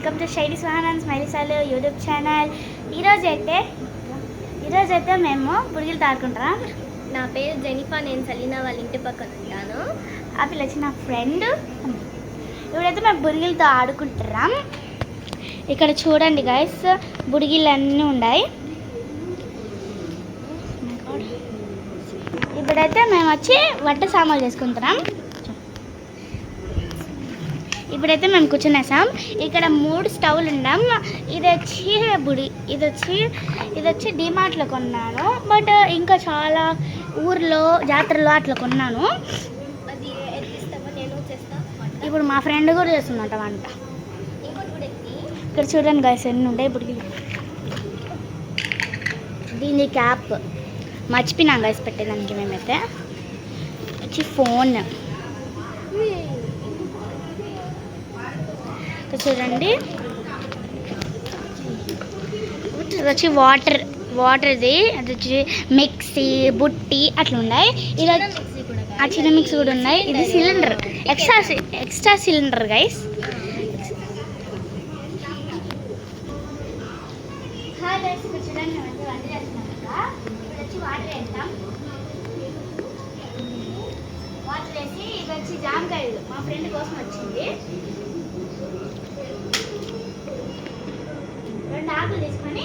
Welcome to శైలి Suhana and smiley సాలు YouTube channel. ఈరోజైతే మేము బుడిగిలు ఆడుకుంటాం. నా పేరు జెనిఫా, నేను సలీనా వాళ్ళ ఇంటి పక్కన ఉంటాను. ఆ పిల్ల వచ్చి నా ఫ్రెండ్. ఇప్పుడైతే మేము బుడిగిలతో ఆడుకుంటున్నాం. ఇక్కడ చూడండి గైస్, బుడిగిలు అన్నీ ఉన్నాయి. ఇప్పుడైతే మేము వచ్చి వంట సామాన్లు చేసుకుంటున్నాం. ఇప్పుడైతే మేము కూర్చునేసాం. ఇక్కడ 3 స్టవ్లు ఉన్నాం. ఇది వచ్చి డిమార్ట్లో కొన్నాను. బట్ ఇంకా చాలా ఊర్లో జాతరలో అట్లా కొన్నాను. అది నేను చేస్తాను. ఇప్పుడు మా ఫ్రెండ్ కూడా చేస్తుందంట వంట. ఇక్కడ చూడండి గైస్ ఎన్ని ఉంటాయి ఇప్పుడు. దీని క్యాప్ మర్చిపోయినాం గైస్ పెట్టేదానికి. మేమైతే వచ్చి ఫోన్ చూడండి. ఇది వచ్చి వాటర్ది. అది వచ్చి మిక్సీ, బుట్టి అట్లా ఉన్నాయి. ఇది ఆ చిన్న మిక్సీ కూడా ఉన్నాయి. ఇది సిలిండర్, ఎక్స్ట్రా సిలిండర్ గైస్. చూడండి వంట చేస్తున్నాం కదా. ఇప్పుడు వచ్చి వాటర్ వేస్తాం. వాటర్ వేసి ఇది వచ్చి జామకాయలు మా ఫ్రెండ్ కోసం వచ్చింది. 2 ఆకులు తీసుకొని